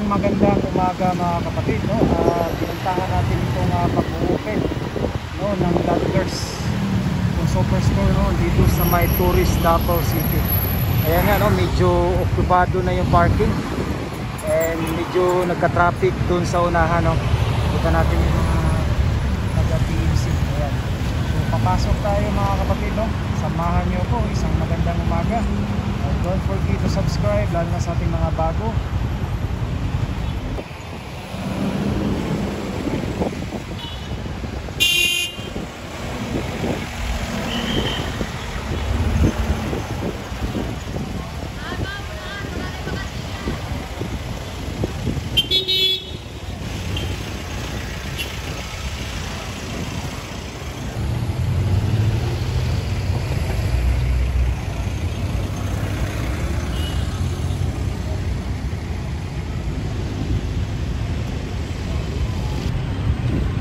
magandang umaga mga kapatid, no? Pinuntahan natin itong pag-open, no, ng Landers, itong superstore, no, dito sa may tourist Davao City. Ayan nga, no, medyo okupado na yung parking and medyo nagka-traffic dun sa unahan, no. Kita natin yung mga taga-PMC. Ayan. So papasok tayo mga kapatid, no. Samahan nyo po, isang magandang umaga. Don't forget to subscribe, lalo na sa ating mga bago.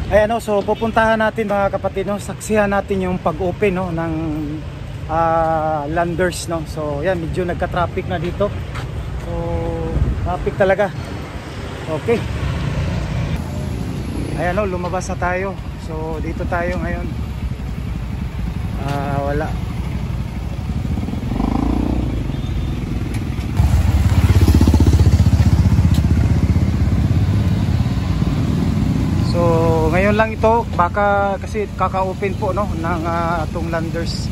Ayan, no, so pupuntahan natin mga kapatid, no, saksihan natin yung pag-open, no, ng Landers, no. So yan, medyo nagka-traffic na dito. So traffic talaga. Okay. Ayan, no, lumabas na tayo. So dito tayo ngayon. Wala. So ngayon lang ito, baka kasi kaka-open po, no, ng atong Landers.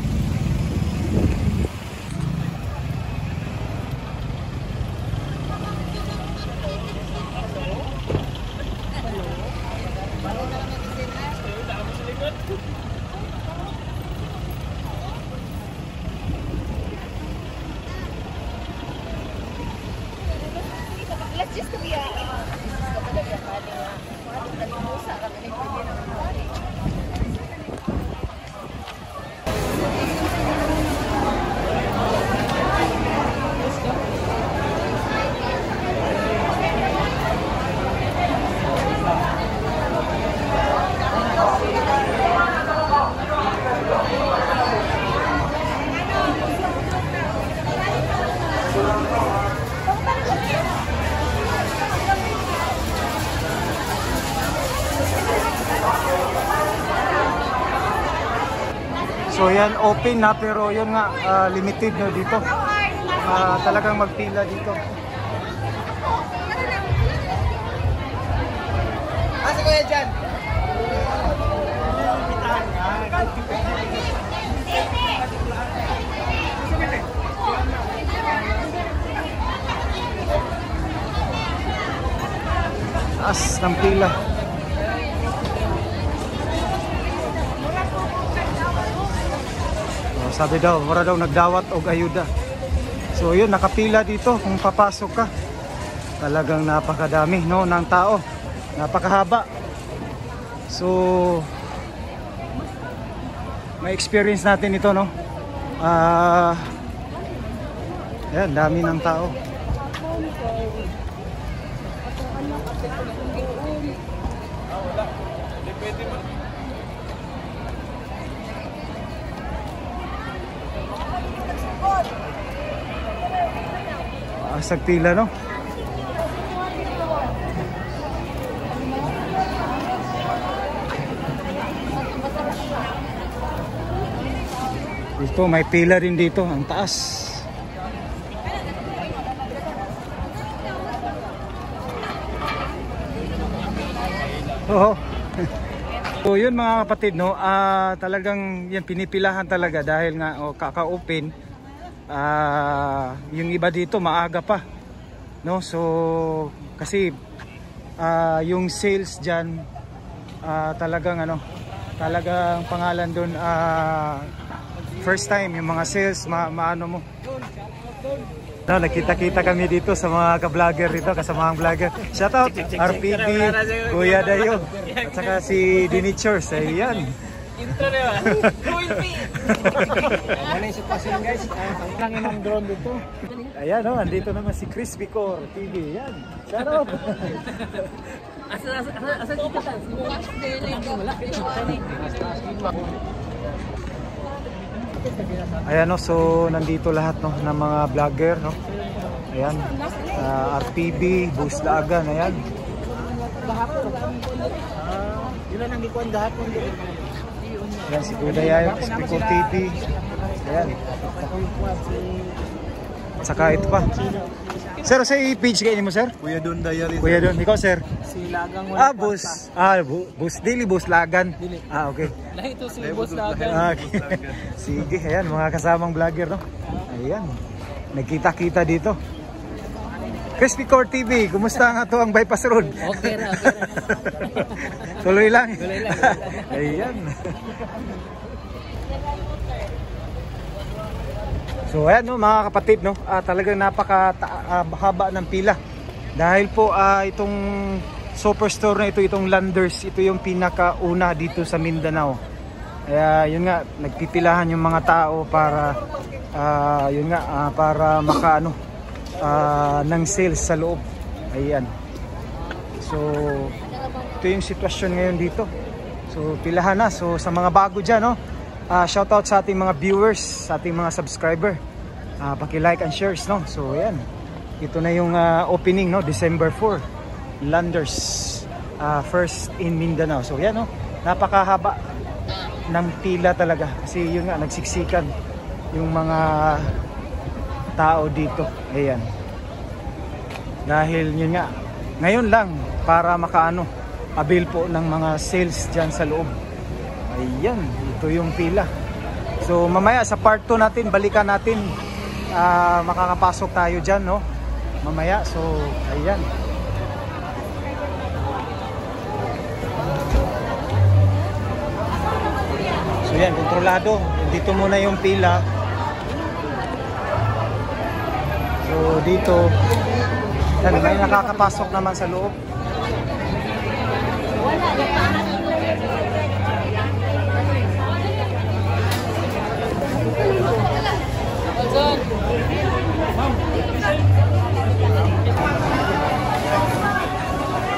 Let's just be So yan, open na, pero yun nga, limited, no, dito. Talagang magpila dito. Asa ko yan dyan? Taas ng pila. Sabi daw, mura daw nagdawat og ayuda. So yun, nakapila dito kung papasok ka. Talagang napakadami, no, ng tao. Napakahaba. So may experience natin ito, no. Ayan, dami ng tao. Asag pila, no? Dito may pila rin dito, ang taas. Oo. So yun mga kapatid, no, talagang yan pinipilahan talaga dahil nga kaka-open. Yung iba dito maaga pa, no, so kasi yung sales dyan, talagang ano, talagang pangalan doon, first time yung mga sales, maano mo, no, nakita-kita kami dito sa mga ka-vlogger dito, kasamahang vlogger. Shout out RPD, Kuya Dayo, at saka si Dinichors. Ayan. Intro na ba? Wala yung sitwasyon, guys. Ang langin ng drone dito. Ayan, no, andito naman si Chris Vicor TV. Yan. Shout out. Asa dito tayo? Ayan, no, so nandito lahat, no, ng mga vlogger, no. Ayan. RPB, Buslagan. Ayan. Ilan ang gikuan gahapon din? Ayan si Kuya Yayo, Spiko TV. Ayan. Saka ito pa. Sir, sa page kayo mo, sir? Kuya Don Diary. Kuya Don, ikaw, sir? Si Lagang wala. Bus. Bus. Daily Buslagan. Okay. Lahi ito si Boss Lagan. Okay. Sige, ayan, mga kasamang vlogger, no? Ayan. Nagkita-kita dito. Crispy Core TV, kumusta nga to ang bypass road? Okay na. Tuloy lang. Tuloy lang. Ayan. So ayan, no, mga kapatid, no, talagang napakahaba ng pila. Dahil po itong superstore na ito, itong Landers, ito yung pinakauna dito sa Mindanao. Kaya yun nga, nagpipilahan yung mga tao para yun nga, para makaano ng sales sa loob. Ayan. So ito yung sitwasyon ngayon dito. So pilahan na. So sa mga bago dyan, no, shoutout sa ating mga viewers, sa ating mga subscriber. Paki-like and shares, no. So ayan. Ito na yung opening, no, December 4. Landers, first in Mindanao. So yan, no, napakahaba ng pila talaga kasi yun nga, nagsiksikan yung mga tao dito. Ayan. Dahil yun nga, ngayon lang para makaano, avail po ng mga sales dyan sa loob. Ayan, ito yung pila. So mamaya sa part 2 natin, balikan natin, makakapasok tayo dyan, no, mamaya. So ayan. So yan, kontrolado. Dito muna yung pila. So dito, yan, may nakakapasok naman sa loob.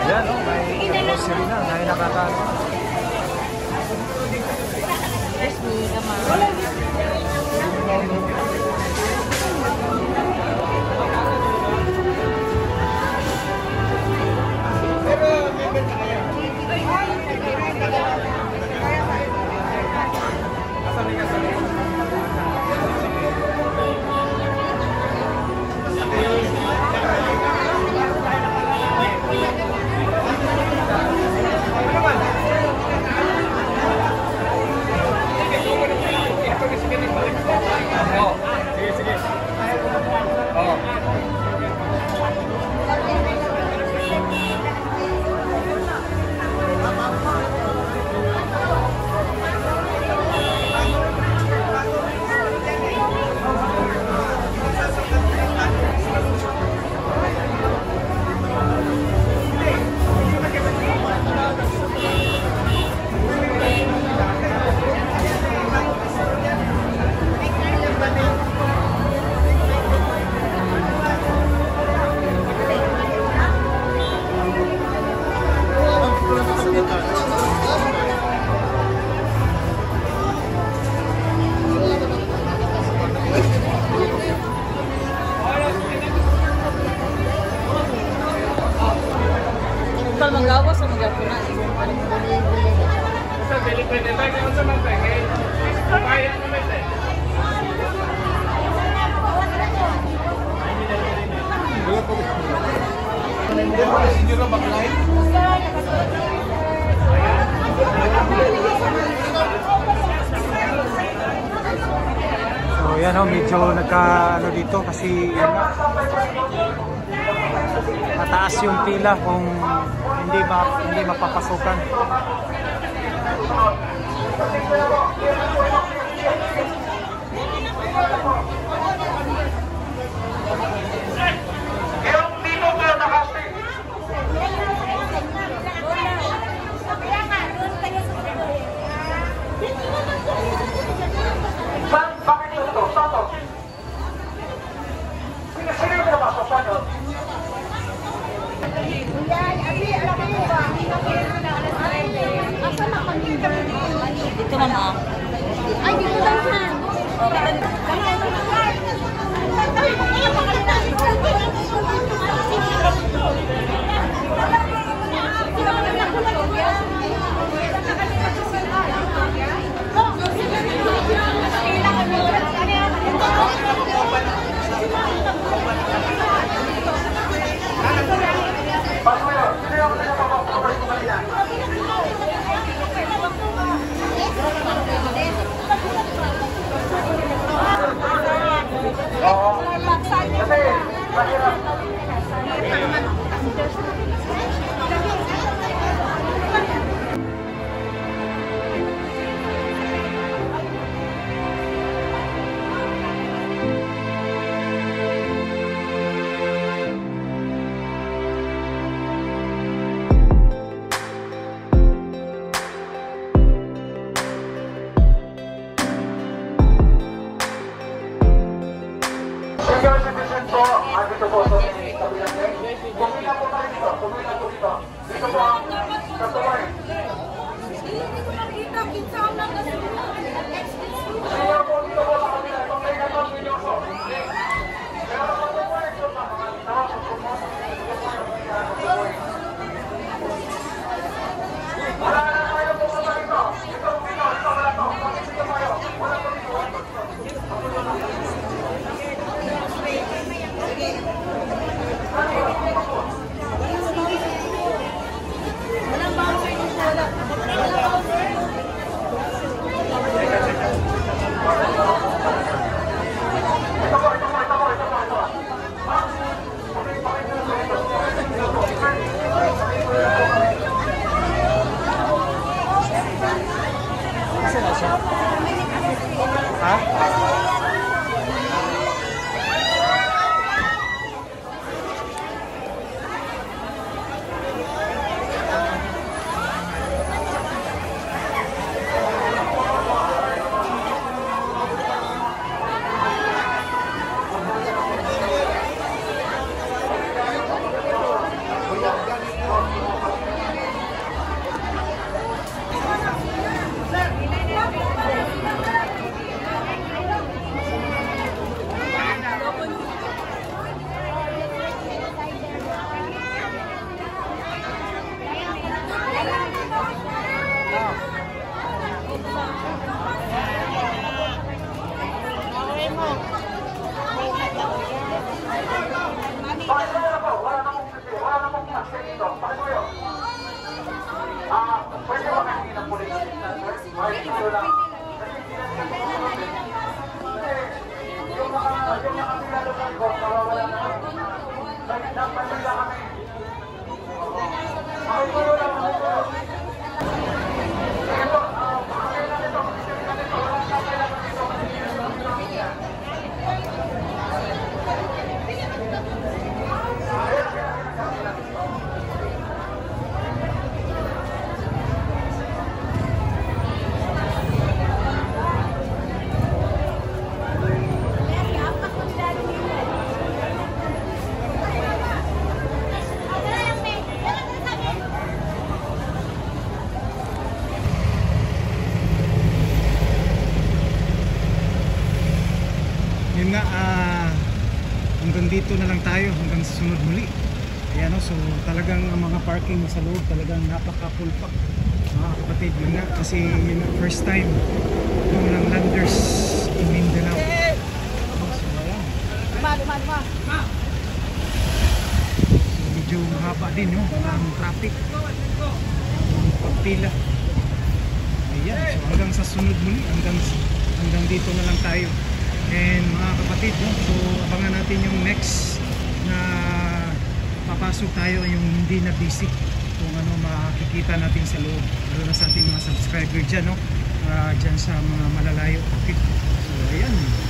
Yan, no, may grocery na, may nakakano. Manggawas sa magapunan. Sa delikate tayo kung sa mga kaya. Kaya naman tayo. Hindi na baklay. So yan, no, medyo nagka ano dito kasi yan, mataas yung pila kung hindi mapapasukan. Dito mama. Ay, dito lang siya. dito po sa kabilang din. Pumila po tayo dito. Pumila po dito. Dito po ang customer. Hindi ko nakita. Kinsa ang nagkasunod. Kaya po dito po sa kabila. Itong may katong video po. Pero kapag po ito sa mga tao, wala na tayo po sa dito. Ito po dito. Ito wala to. Bakit dito tayo? Wala po dito. Wala po dito. Walang bouncer dito. Walang bouncer. Kasi na siya. Ha? Pwede ba kasi ng police station, sir? Ay, ito lang. Yung nakapila doon ko, nawawala na kami. Dapat nila kami. Makikulo lang, makikulo. Ito, pakailan ito. Wala na kailangan ito. Yun nga, hanggang dito na lang tayo, hanggang sa sunod muli. Ayan, so talagang ang mga parking sa loob talagang napaka-full pack, mga kapatid. Yun nga, kasi yun ang first time yung ng Landers in Mindanao. So ayan, so medyo mahaba din ang traffic, yung pagpila. Ayan, so hanggang sa sunod muli, hanggang dito na lang tayo. And mga kapatid, so abangan natin yung next na papasok tayo, yung hindi na busy, kung ano makikita natin sa loob, lalo na sa ating mga subscriber dyan, dyan sa mga malalayo. Okay. So ayan.